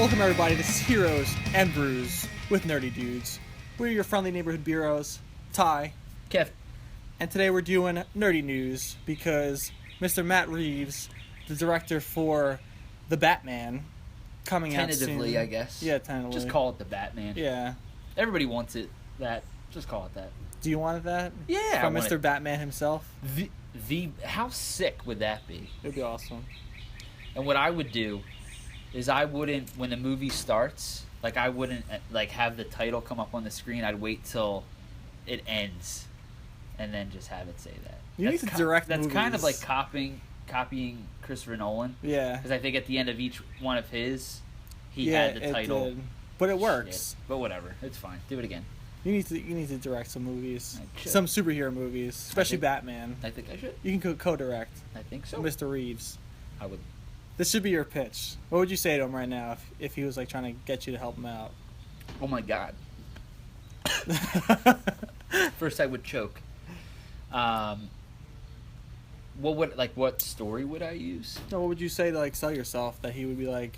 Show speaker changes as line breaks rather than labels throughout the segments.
Welcome everybody, this is Heroes and Brews with Nerdy Dudes. We're your friendly neighborhood Beeroes Ty,
Kev.
and today we're doing nerdy news because Mr. Matt Reeves, the director for The Batman, coming out soon.
Tentatively, I guess.
Yeah, tentatively.
Just call it The Batman.
Yeah.
Everybody wants it that. Just call it that.
Do you want that?
Yeah.
From Mr. Batman himself?
How sick would that be?
It would be awesome.
And what I would do is I wouldn't, when the movie starts, I wouldn't have the title come up on the screen. I'd wait till it ends and then just have it say that.
You need to direct
That's
movies.
kind of like copying Christopher Nolan.
Yeah.
Because I think at the end of each one of his, he had the title.
Did. But it works.
Shit. But whatever. It's fine. Do it again.
You need to direct some movies.
I
Some superhero movies, especially Batman.
I think I should.
You can co-direct.
I think so.
Mr. Reeves.
I would.
This should be your pitch. What would you say to him right now if he was like trying to get you to help him out?
Oh my god. First, I would choke. What story would I use?
No, what would you say to like sell yourself that he would be like,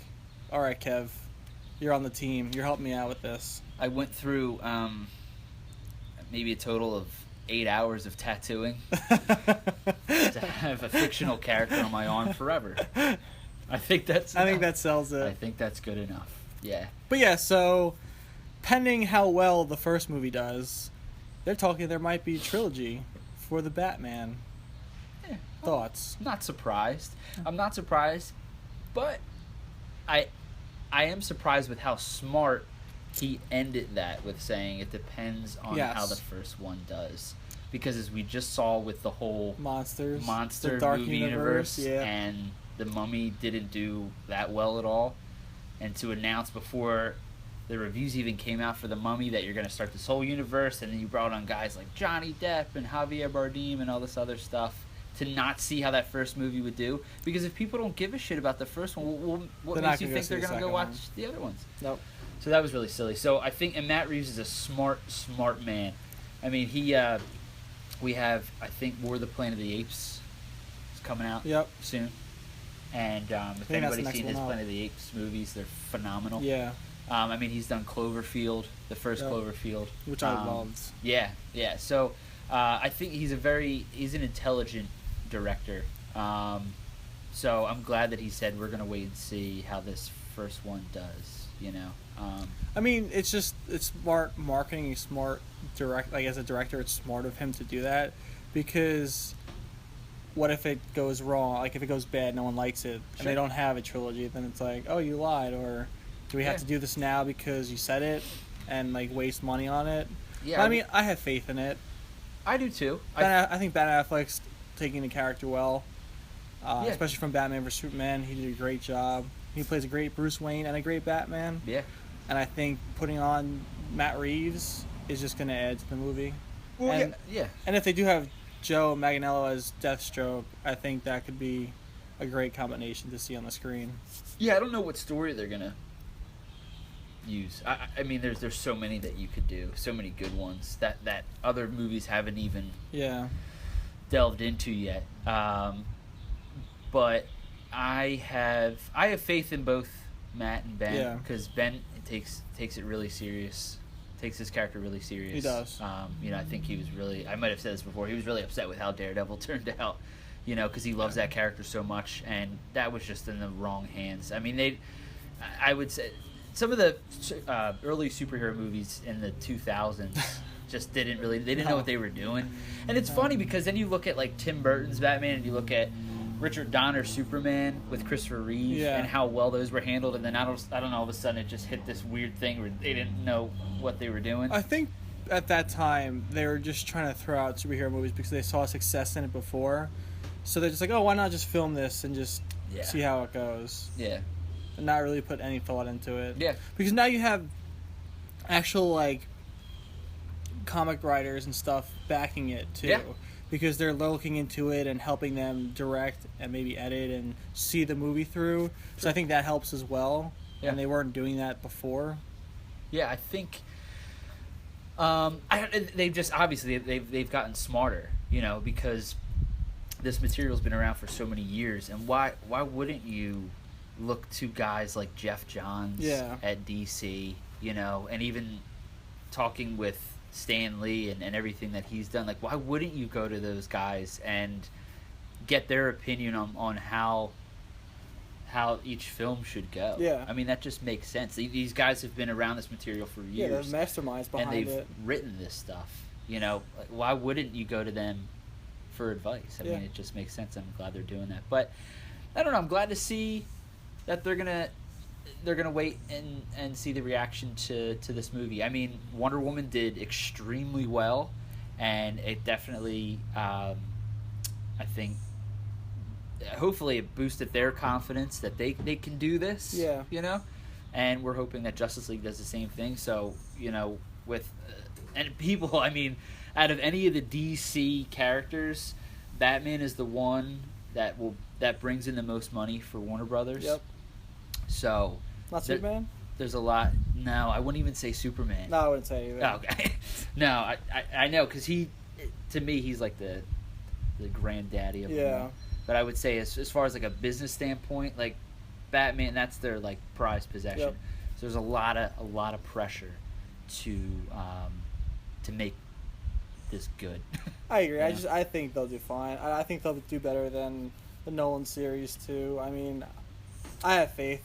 all right, Kev, you're on the team. You're helping me out with this.
I went through maybe a total of 8 hours of tattooing to have a fictional character on my arm forever. I think that
sells it.
I think that's good enough. Yeah.
But yeah, so pending how well the first movie does, they're talking there might be a trilogy for the Batman.
Yeah.
Thoughts?
I'm not surprised. I'm not surprised, but I am surprised with how smart he ended that with saying it depends on how the first one does. Because as we just saw with the whole
monster
the
dark
movie universe
yeah.
and the Mummy didn't do that well at all, and to announce before the reviews even came out for the Mummy that you're going to start this whole universe, and then you brought on guys like Johnny Depp and Javier Bardem and all this other stuff to not see how that first movie would do. Because if people don't give a shit about the first one, what makes you think they're going to go watch the other ones?
Nope.
So that was really silly. So I think, and Matt Reeves is a smart man. I mean, we have, I think, War of the Planet of the Apes is coming out soon. And if anybody's seen his Planet of the Apes movies, they're phenomenal.
Yeah.
I mean, he's done Cloverfield, the first Cloverfield.
Which I loved.
Yeah. So I think he's an intelligent director. So I'm glad that he said we're going to wait and see how this first one does, you know.
I mean, it's smart marketing, smart direct. Like as a director, it's smart of him to do that, because what if it goes wrong? Like if it goes bad, no one likes it, and they don't have a trilogy, then it's like, oh, you lied, or do we have to do this now because you said it, and like waste money on it? Yeah. But, I mean, I have faith in it.
I do too.
I think Ben Affleck's taking the character well, especially from Batman vs Superman. He did a great job. He plays a great Bruce Wayne and a great Batman.
Yeah. And
I think putting on Matt Reeves is just going to add to the movie.
Well,
and,
yeah.
And if they do have Joe Manganiello as Deathstroke, I think that could be a great combination to see on the screen.
Yeah, I don't know what story they're going to use. I mean, there's so many that you could do, so many good ones that other movies haven't even delved into yet. But I have faith in both Matt and Ben, because Ben takes it really serious, takes his character really serious.
He does.
I think he was really, I might have said this before, he was really upset with how Daredevil turned out, because he loves that character so much, and that was just in the wrong hands. I mean, I would say some of the early superhero movies in the 2000s just didn't know what they were doing. And it's funny because then you look at like Tim Burton's Batman and you look at Richard Donner's Superman with Christopher Reeve and how well those were handled, and then I don't know, all of a sudden it just hit this weird thing where they didn't know what they were doing.
I think at that time they were just trying to throw out superhero movies because they saw success in it before, so they're just like, oh, why not just film this and just see how it goes, and not really put any thought into it. Because now you have actual like comic writers and stuff backing it too. Because they're looking into it and helping them direct and maybe edit and see the movie through. So I think that helps as well. And they weren't doing that before.
Yeah, I think they've just obviously they've gotten smarter, because this material's been around for so many years, and why wouldn't you look to guys like Jeff Johns at DC, you know, and even talking with Stan Lee and everything that he's done, like, why wouldn't you go to those guys and get their opinion on how each film should go?
Yeah.
I mean, that just makes sense. These guys have been around this material for years.
They're masterminds behind
it. And they've
it.
written this stuff. You know, like, why wouldn't you go to them for advice? I mean, it just makes sense. I'm glad they're doing that. But I don't know. I'm glad to see that they're gonna wait and see the reaction to this movie. I mean, Wonder Woman did extremely well, and it definitely, I think, hopefully it boosted their confidence that they can do this.
Yeah.
You know, and we're hoping that Justice League does the same thing. So, you know, with and people, I mean, out of any of the DC characters, Batman is the one that brings in the most money for Warner Brothers.
Yep.
So
not Superman?
There's a lot. No, I wouldn't even say Superman.
No, I wouldn't say either.
Oh, okay. No, I know, because to me, he's like the granddaddy of them all. But I would say as far as like a business standpoint, like Batman, that's their like prized possession.
Yep.
So there's a lot of pressure to make this good.
I agree. I think they'll do fine. I think they'll do better than the Nolan series too. I mean, I have faith.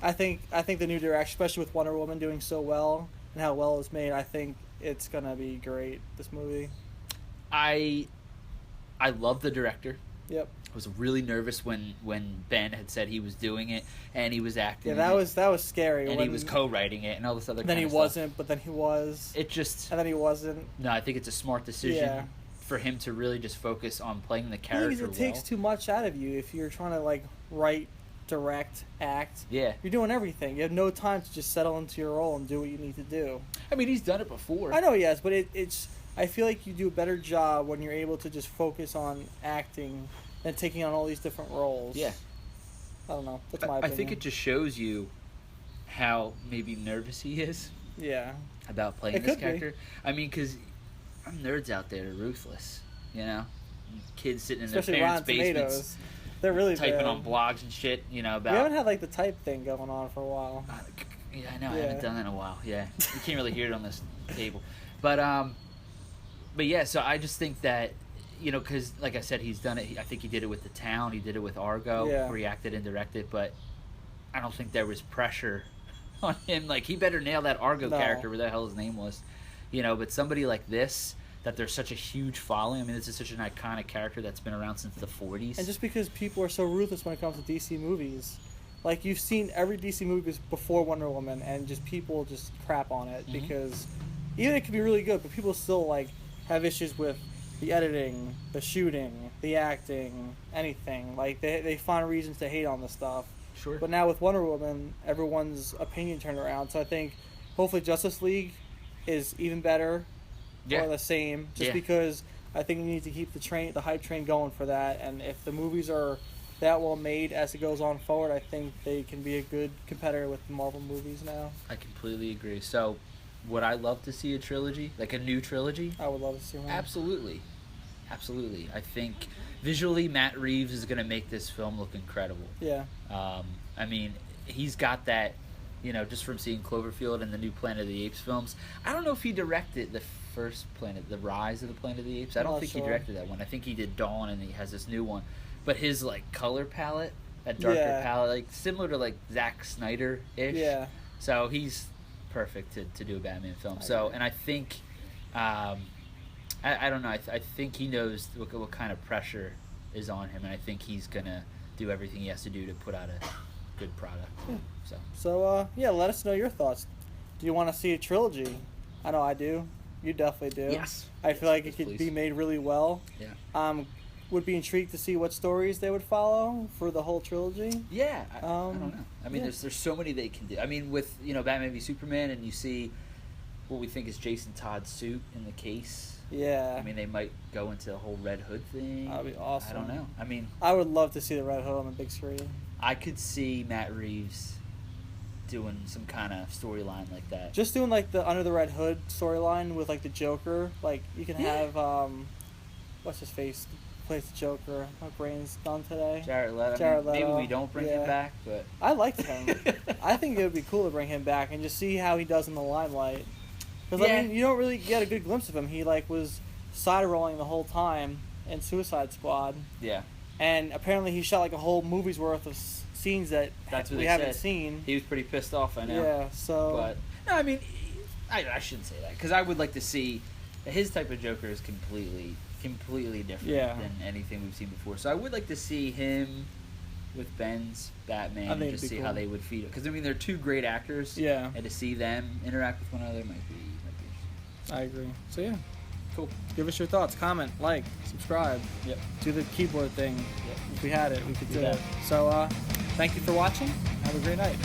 I think the new direction, especially with Wonder Woman doing so well and how well it's made, I think it's gonna be great. This movie.
I love the director.
Yep.
I was really nervous when Ben had said he was doing it and he was acting.
Yeah, that was scary.
And he was co-writing it and all this other.
Then
kind
he
of
wasn't,
stuff.
but then he was.
It just.
And then he wasn't.
No, I think it's a smart decision for him to really just focus on playing the character.
Because it takes too much out of you if you're trying to like write, direct, act.
Yeah.
You're doing everything. You have no time to just settle into your role and do what you need to do.
I mean, he's done it before.
I know he has, but it's. I feel like you do a better job when you're able to just focus on acting than taking on all these different roles.
Yeah.
I don't know. That's my opinion.
I think it just shows you how maybe nervous he is.
Yeah.
About playing this character. I mean, because nerds out there are ruthless. You know, kids sitting in
especially
their parents'
Rotten
basements,
Tomatoes. They're really
typing
bad.
on blogs and shit. You know about.
We haven't had like the type thing going on for a while.
Yeah, I know. I haven't done that in a while. Yeah, you can't really hear it on this table, but yeah. So I just think that. You know, because like I said, he's done it. I think he did it with The Town. He did it with Argo, where he acted and directed. But I don't think there was pressure on him. Like, he better nail that Argo character, where the hell his name was. You know, but somebody like this, that there's such a huge following. I mean, this is such an iconic character that's been around since the 40s.
And just because people are so ruthless when it comes to DC movies. Like, you've seen every DC movie before Wonder Woman, and just people just crap on it. Because even it could be really good, but people still, like, have issues with the editing, the shooting, the acting, anything. Like, they find reasons to hate on the stuff.
Sure.
But now with Wonder Woman, everyone's opinion turned around. So I think hopefully Justice League is even better or the same. Just because I think we need to keep the hype train going for that. And if the movies are that well made as it goes on forward, I think they can be a good competitor with the Marvel movies now.
I completely agree. So, would I love to see a trilogy? Like a new trilogy?
I would love to see one.
Absolutely. Absolutely. I think visually Matt Reeves is going to make this film look incredible.
Yeah.
I mean, he's got that, you know, just from seeing Cloverfield and the new Planet of the Apes films. I don't know if he directed the first Planet, the Rise of the Planet of the Apes. I don't think he directed that one. I think he did Dawn, and he has this new one. But his, like, color palette, that darker palette, like, similar to, like, Zack Snyder-ish.
Yeah.
So he's perfect to do a Batman film. So, and I think, I don't know, I think he knows what kind of pressure is on him, and I think he's going to do everything he has to do to put out a good product.
So, let us know your thoughts. Do you want to see a trilogy? I know I do. You definitely do.
Yes.
I feel like it could be made really well.
Yeah.
Would be intrigued to see what stories they would follow for the whole trilogy.
Yeah, I don't know. I mean, there's so many they can do. I mean, with, you know, Batman v Superman, and you see what we think is Jason Todd's suit in the case.
Yeah.
I mean, they might go into the whole Red Hood thing.
That'd be awesome.
I don't know. I mean,
I would love to see the Red Hood on the big screen.
I could see Matt Reeves doing some kind of storyline like that.
Just doing like the Under the Red Hood storyline with like the Joker. Like, you can have what's his face plays the Joker. My brain's done today.
Jared Leto.
Jared Leto.
Maybe we don't bring him back, but
I liked him. I think it would be cool to bring him back and just see how he does in the limelight. Because I mean, you don't really get a good glimpse of him. He was side rolling the whole time in Suicide Squad.
Yeah.
And apparently he shot a whole movie's worth of scenes that we haven't seen.
He was pretty pissed off, I know.
Yeah. So.
But no, I mean, I shouldn't say that because I would like to see his type of Joker is completely different than anything we've seen before. So I would like to see him with Ben's Batman and just see how they would feed it. Because I mean, they're two great actors. Yeah. And to see them interact with one another might be interesting.
I agree. So yeah. Cool. Give us your thoughts. Comment, like, subscribe.
Yep.
Do the keyboard thing. Yep. If we had it, we could do that. So thank you for watching. Have a great night.